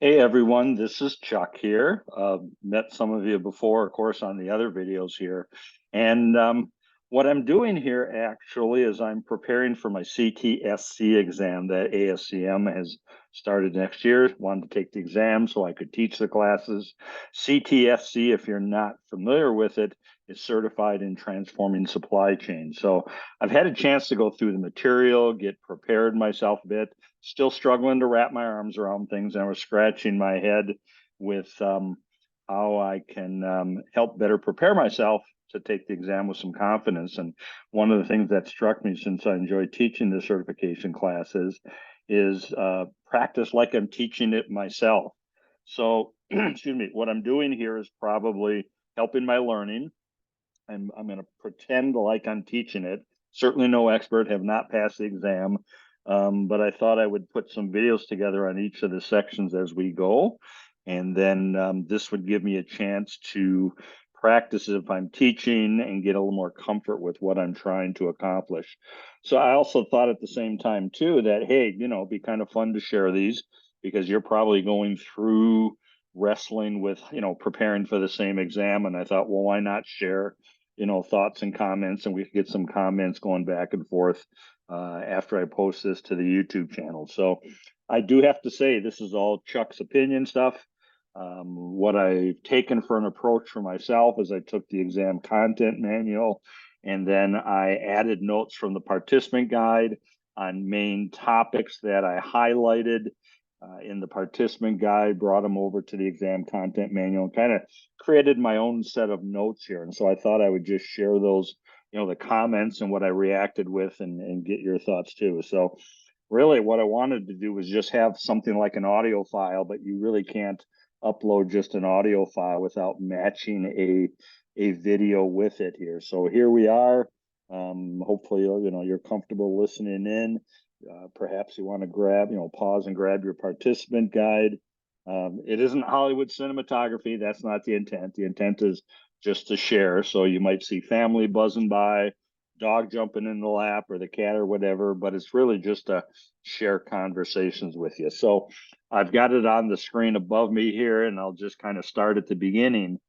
Hey everyone, this is Chuck here. Met some of you before, of course, on the other videos here. And what I'm doing here actually is I'm preparing for my CTSC exam that ASCM has started next year. Wanted to take the exam so I could teach the classes. CTSC, if you're not familiar with it, is certified in transforming supply chain. So I've had a chance to go through the material, get prepared myself a bit, still struggling to wrap my arms around things. And I was scratching my head with how I can help better prepare myself to take the exam with some confidence. And one of the things that struck me, since I enjoy teaching the certification classes, is practice like I'm teaching it myself. So, excuse me, what I'm doing here is probably helping my learning. I'm going to pretend like I'm teaching it. Certainly no expert, have not passed the exam, but I thought I would put some videos together on each of the sections as we go. And then this would give me a chance to practice if I'm teaching and get a little more comfort with what I'm trying to accomplish. So I also thought at the same time too that, hey, it'd be kind of fun to share these because you're probably going through wrestling with, preparing for the same exam. And I thought, well, why not share thoughts and comments, and we could get some comments going back and forth after I post this to the YouTube channel. So I do have to say this is all Chuck's opinion stuff. What I've taken for an approach for myself is I took the exam content manual and then I added notes from the participant guide on main topics that I highlighted in the participant guide, brought them over to the exam content manual, and kind of created my own set of notes here. And so I thought I would just share those, the comments and what I reacted with and get your thoughts too. So really what I wanted to do was just have something like an audio file, but you really can't upload just an audio file without matching a video with it here. So here we are. Hopefully, you're comfortable listening in. Perhaps you want to pause and grab your participant guide. It isn't Hollywood cinematography. That's not the intent. The intent is just to share. So you might see family buzzing by, dog jumping in the lap, or the cat or whatever, but it's really just to share conversations with you. So I've got it on the screen above me here, and I'll just kind of start at the beginning.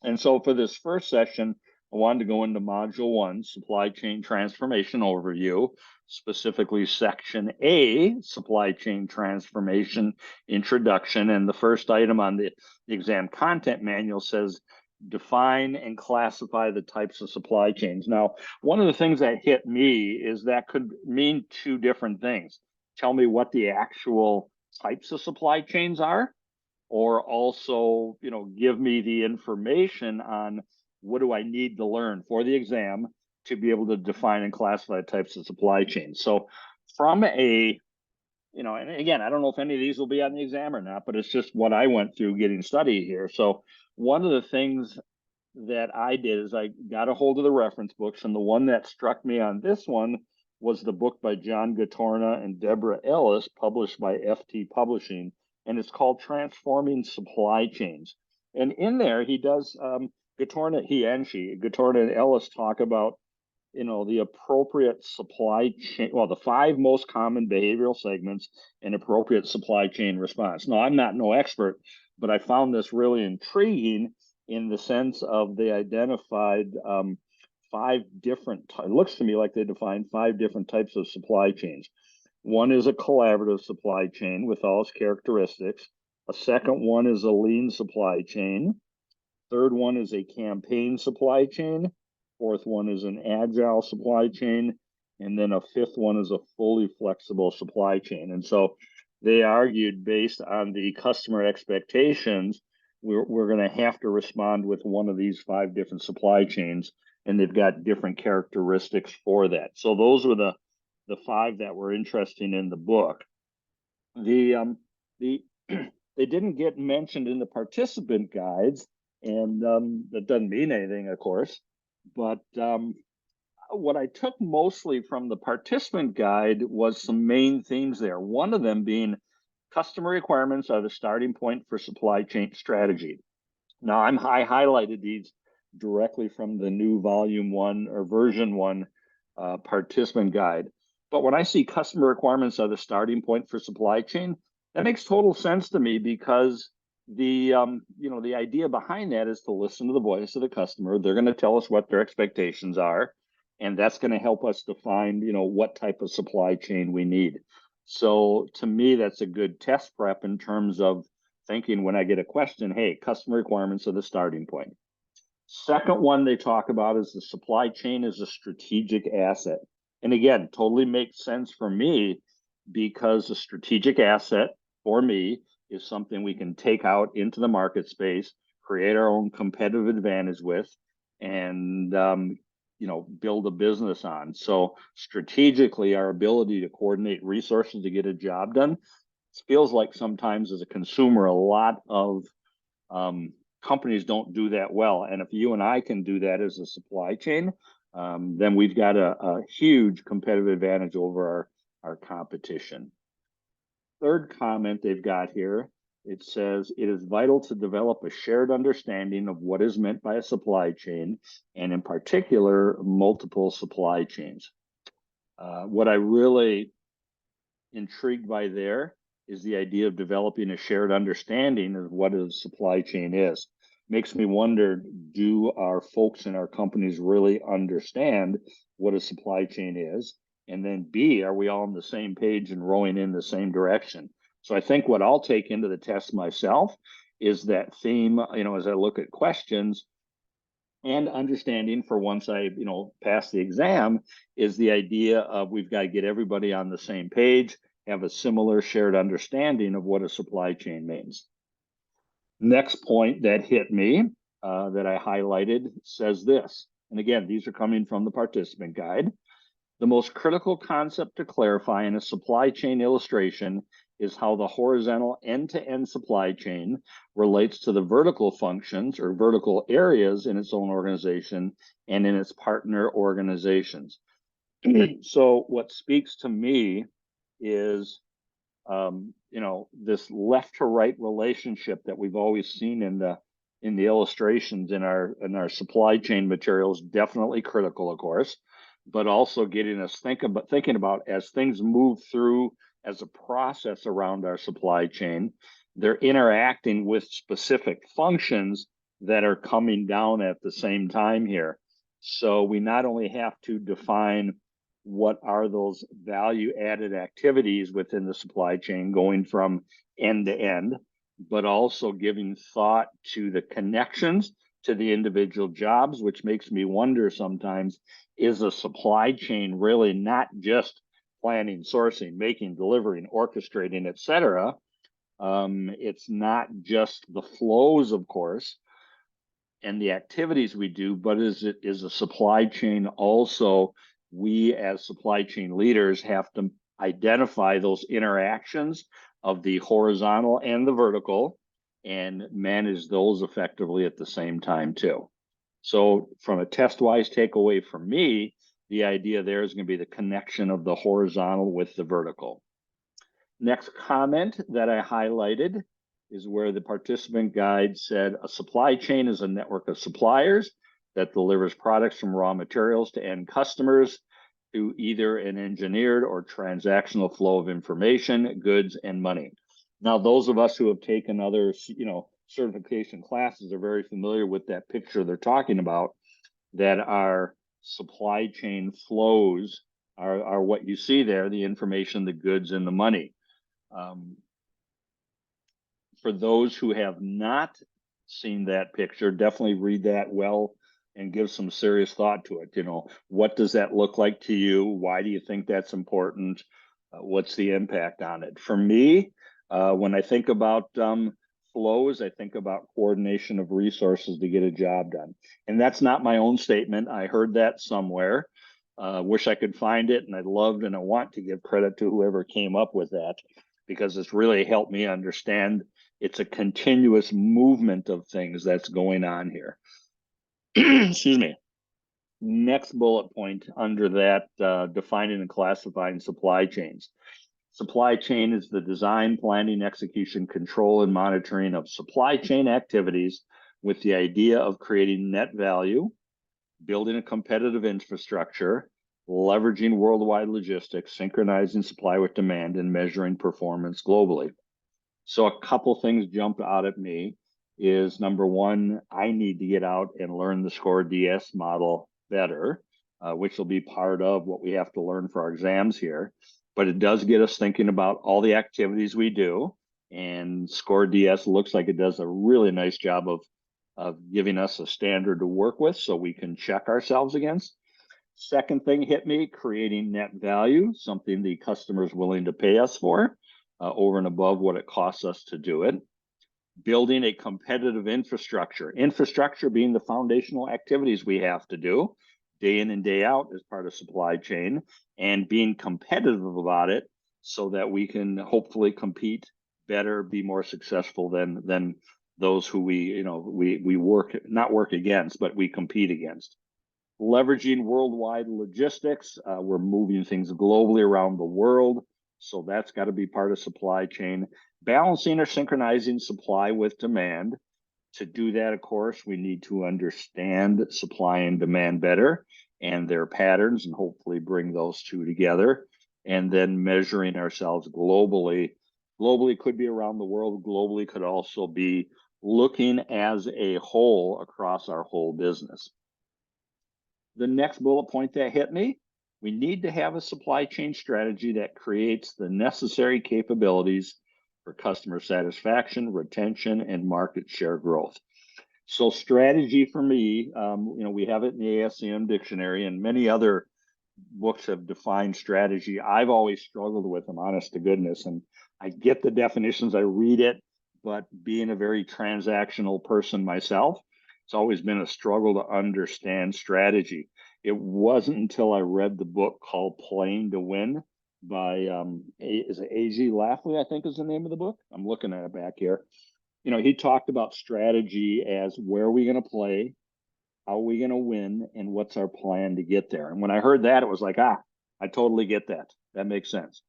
And so for this first session, I wanted to go into Module 1, Supply Chain Transformation Overview, specifically Section A, Supply Chain Transformation Introduction. And the first item on the exam content manual says, define and classify the types of supply chains. Now, one of the things that hit me is that could mean two different things. Tell me what the actual types of supply chains are, or also, give me the information on what do I need to learn for the exam to be able to define and classify types of supply chains. So from and again, I don't know if any of these will be on the exam or not, but it's just what I went through getting study here. So one of the things that I did is I got a hold of the reference books, and the one that struck me on this one was the book by John Gatorna and Deborah Ellis, published by FT Publishing, and it's called Transforming Supply Chains. And in there, he does Gatorna and Ellis talk about the appropriate supply chain, well, the 5 most common behavioral segments and appropriate supply chain response. Now, I'm not no expert, but I found this really intriguing in the sense of they identified 5 different, it looks to me like they defined 5 different types of supply chains. One is a collaborative supply chain with all its characteristics. A second one is a lean supply chain. Third one is a campaign supply chain. Fourth one is an agile supply chain. And then a fifth one is a fully flexible supply chain. And so they argued, based on the customer expectations, we're going to have to respond with one of these 5 different supply chains, and they've got different characteristics for that. So those were the 5 that were interesting in the book. The they didn't get mentioned in the participant guides, and that doesn't mean anything, of course. But what I took mostly from the participant guide was some main themes there. One of them being customer requirements are the starting point for supply chain strategy. Now, I highlighted these directly from the new volume 1 or version 1 participant guide. But when I see customer requirements are the starting point for supply chain, That makes total sense to me because the idea behind that is to listen to the voice of the customer. They're going to tell us what their expectations are, and that's going to help us define, what type of supply chain we need. So to me, that's a good test prep in terms of thinking when I get a question, hey, customer requirements are the starting point. Second one they talk about is the supply chain as a strategic asset. And again, totally makes sense for me because a strategic asset for me is something we can take out into the market space, create our own competitive advantage with, and build a business on. So strategically, our ability to coordinate resources to get a job done feels like sometimes as a consumer, a lot of companies don't do that well. And if you and I can do that as a supply chain, then we've got a huge competitive advantage over our competition. Third comment they've got here, it says, it is vital to develop a shared understanding of what is meant by a supply chain, and in particular, multiple supply chains. What I really intrigued by there is the idea of developing a shared understanding of what a supply chain is. Makes me wonder, do our folks in our companies really understand what a supply chain is? And then B, are we all on the same page and rowing in the same direction? So I think what I'll take into the test myself is that theme, as I look at questions and understanding for once I, pass the exam, is the idea of we've got to get everybody on the same page, have a similar shared understanding of what a supply chain means. Next point that hit me that I highlighted says this, and again, these are coming from the participant guide. The most critical concept to clarify in a supply chain illustration is how the horizontal end-to-end supply chain relates to the vertical functions or vertical areas in its own organization and in its partner organizations. So what speaks to me is this left to right relationship that we've always seen in the illustrations in our supply chain materials, definitely critical, of course, but also getting us thinking about as things move through as a process around our supply chain, they're interacting with specific functions that are coming down at the same time here. So we not only have to define what are those value added activities within the supply chain going from end to end, but also giving thought to the connections to the individual jobs, which makes me wonder sometimes, is a supply chain really not just planning, sourcing, making, delivering, orchestrating, et cetera? It's not just the flows, of course, and the activities we do, but is a supply chain also, we as supply chain leaders have to identify those interactions of the horizontal and the vertical and manage those effectively at the same time too. So from a test-wise takeaway for me, the idea there is going to be the connection of the horizontal with the vertical. Next comment that I highlighted is where the participant guide said a supply chain is a network of suppliers that delivers products from raw materials to end customers through either an engineered or transactional flow of information, goods, and money. Now, those of us who have taken other, certification classes are very familiar with that picture they're talking about, that our supply chain flows are what you see there, the information, the goods, and the money. For those who have not seen that picture, definitely read that well and give some serious thought to it. What does that look like to you? Why do you think that's important? What's the impact on it? For me, when I think about flows, I think about coordination of resources to get a job done. And that's not my own statement. I heard that somewhere. Wish I could find it, and I loved and I want to give credit to whoever came up with that, because it's really helped me understand it's a continuous movement of things that's going on here. Excuse me. Next bullet point under that, defining and classifying supply chains. Supply chain is the design, planning, execution, control, and monitoring of supply chain activities with the idea of creating net value, building a competitive infrastructure, leveraging worldwide logistics, synchronizing supply with demand, and measuring performance globally. So a couple things jumped out at me is number one, I need to get out and learn the SCORE DS model better, which will be part of what we have to learn for our exams here. But it does get us thinking about all the activities we do. And SCORE DS looks like it does a really nice job of giving us a standard to work with so we can check ourselves against. Second thing hit me, creating net value, something the customer is willing to pay us for over and above what it costs us to do it. Building a competitive infrastructure being the foundational activities we have to do day in and day out as part of supply chain, and being competitive about it so that we can hopefully compete better, be more successful than those who we work against, but we compete against. Leveraging worldwide logistics. We're moving things globally around the world. So that's got to be part of supply chain. Balancing or synchronizing supply with demand. To do that, of course, we need to understand supply and demand better and their patterns and hopefully bring those two together. And then measuring ourselves globally. Globally could be around the world. Globally could also be looking as a whole across our whole business. The next bullet point that hit me, we need to have a supply chain strategy that creates the necessary capabilities for customer satisfaction, retention, and market share growth. So strategy for me, we have it in the ASCM dictionary, and many other books have defined strategy. I've always struggled with them, honest to goodness, and I get the definitions, I read it, but being a very transactional person myself, it's always been a struggle to understand strategy. It wasn't until I read the book called Playing to Win by is it A.G. Lafley, I think is the name of the book. I'm looking at it back here. He talked about strategy as where are we going to play, how are we going to win, and what's our plan to get there. And when I heard that, it was like, I totally get that. That makes sense.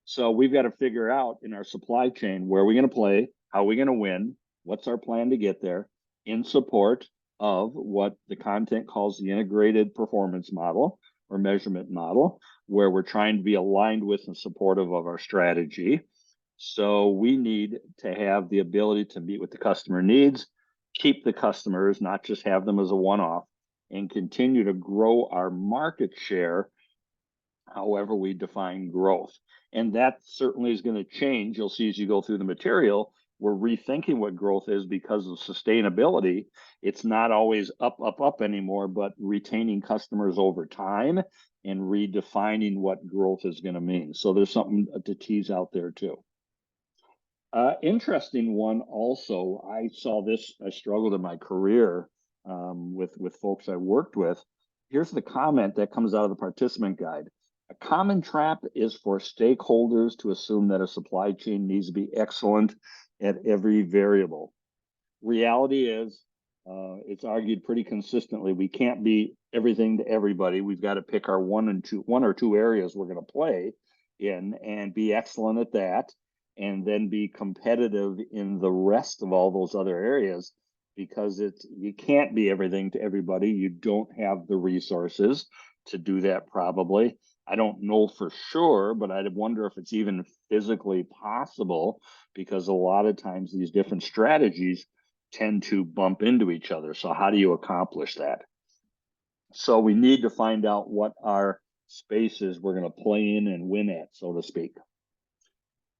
So we've got to figure out in our supply chain where are we going to play, how are we going to win, what's our plan to get there, in support of what the content calls the integrated performance model or measurement model, where we're trying to be aligned with and supportive of our strategy. So we need to have the ability to meet with the customer needs, keep the customers, not just have them as a one-off, and continue to grow our market share however we define growth. And that certainly is going to change. You'll see as you go through the material, we're rethinking what growth is because of sustainability. It's not always up anymore, but retaining customers over time and redefining what growth is going to mean. So there's something to tease out there too. Interesting one also, I saw this, I struggled in my career with folks I worked with. Here's the comment that comes out of the participant guide. A common trap is for stakeholders to assume that a supply chain needs to be excellent at every variable. Reality is, it's argued pretty consistently, we can't be everything to everybody. We've got to pick our one or two areas we're going to play in and be excellent at that, and then be competitive in the rest of all those other areas, because you can't be everything to everybody. You don't have the resources to do that probably. I don't know for sure, but I wonder if it's even physically possible, because a lot of times these different strategies tend to bump into each other. So how do you accomplish that? So we need to find out what our spaces we're going to play in and win at, so to speak.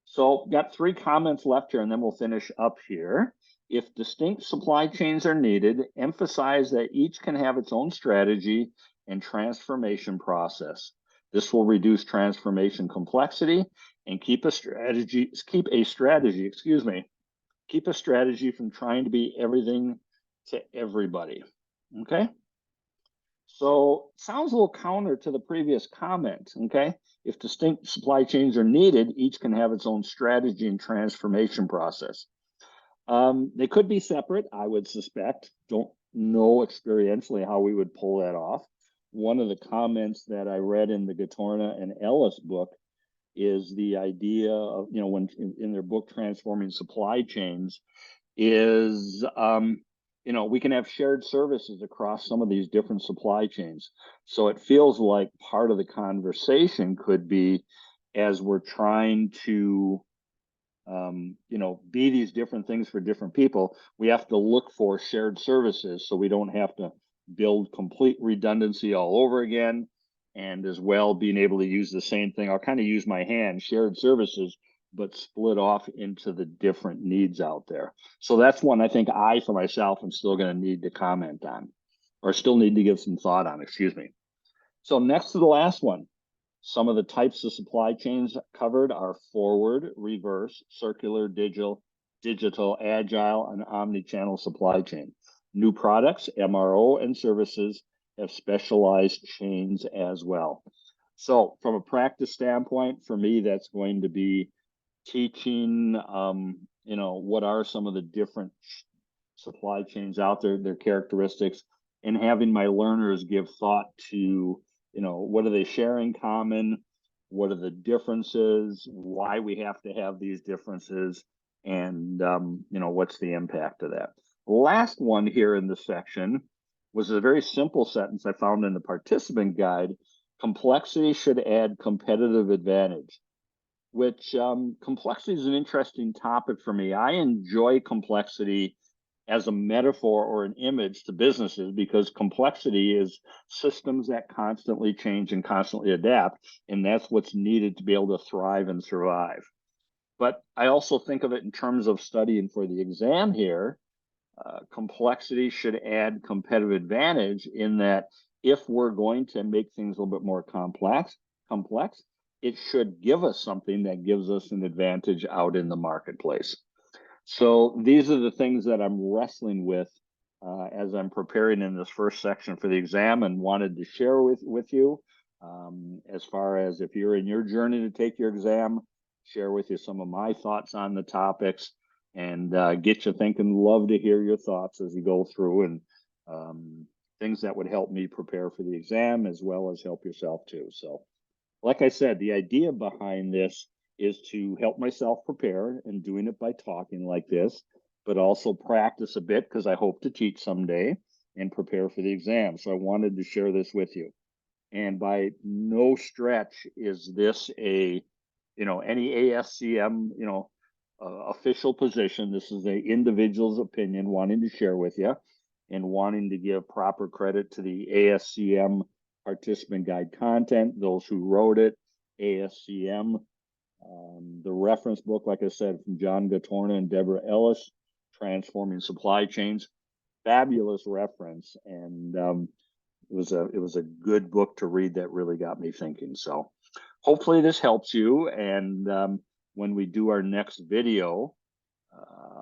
So got 3 comments left here, and then we'll finish up here. If distinct supply chains are needed, emphasize that each can have its own strategy and transformation process. This will reduce transformation complexity and keep a strategy from trying to be everything to everybody. Okay. So sounds a little counter to the previous comment. Okay. If distinct supply chains are needed, each can have its own strategy and transformation process. They could be separate, I would suspect. Don't know experientially how we would pull that off. One of the comments that I read in the Gatorna and Ellis book is the idea of, when in their book Transforming Supply Chains, is we can have shared services across some of these different supply chains. So it feels like part of the conversation could be, as we're trying to be these different things for different people. We have to look for shared services so we don't have to build complete redundancy all over again. And as well, being able to use the same thing. I'll kind of use my hand, shared services, but split off into the different needs out there. So that's one I think for myself, am still going to need to comment on, or still need to give some thought on, excuse me. So next to the last one, some of the types of supply chains covered are forward, reverse, circular, digital, agile, and omni-channel supply chain. New products, MRO, and services have specialized chains as well. So from a practice standpoint, for me, that's going to be teaching, what are some of the different supply chains out there, their characteristics, and having my learners give thought to, what do they share in common? What are the differences? Why we have to have these differences? And, what's the impact of that? Last one here in this section was a very simple sentence I found in the participant guide. Complexity should add competitive advantage, which complexity is an interesting topic for me. I enjoy complexity as a metaphor or an image to businesses because complexity is systems that constantly change and constantly adapt, and that's what's needed to be able to thrive and survive. But I also think of it in terms of studying for the exam here. Complexity should add competitive advantage in that if we're going to make things a little bit more complex, it should give us something that gives us an advantage out in the marketplace. So these are the things that I'm wrestling with as I'm preparing in this first section for the exam, and wanted to share with you. As far as if you're in your journey to take your exam, share with you some of my thoughts on the topics, and get you thinking. Love to hear your thoughts as you go through, and things that would help me prepare for the exam as well as help yourself too. So like I said, the idea behind this is to help myself prepare, and doing it by talking like this, but also practice a bit because I hope to teach someday and prepare for the exam. So I wanted to share this with you. And by no stretch is this any ASCM, official position. This is a individual's opinion wanting to share with you and wanting to give proper credit to the ASCM participant guide content, those who wrote it, ASCM, the reference book, like I said, from John Gatorna and Deborah Ellis, Transforming Supply Chains, fabulous reference. And it was a good book to read that really got me thinking. So hopefully this helps you. And when we do our next video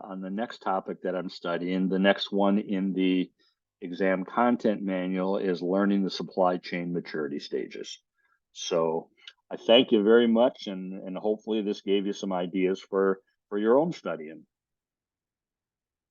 on the next topic that I'm studying, the next one in the exam content manual is learning the supply chain maturity stages. So I thank you very much, and hopefully this gave you some ideas for your own studying.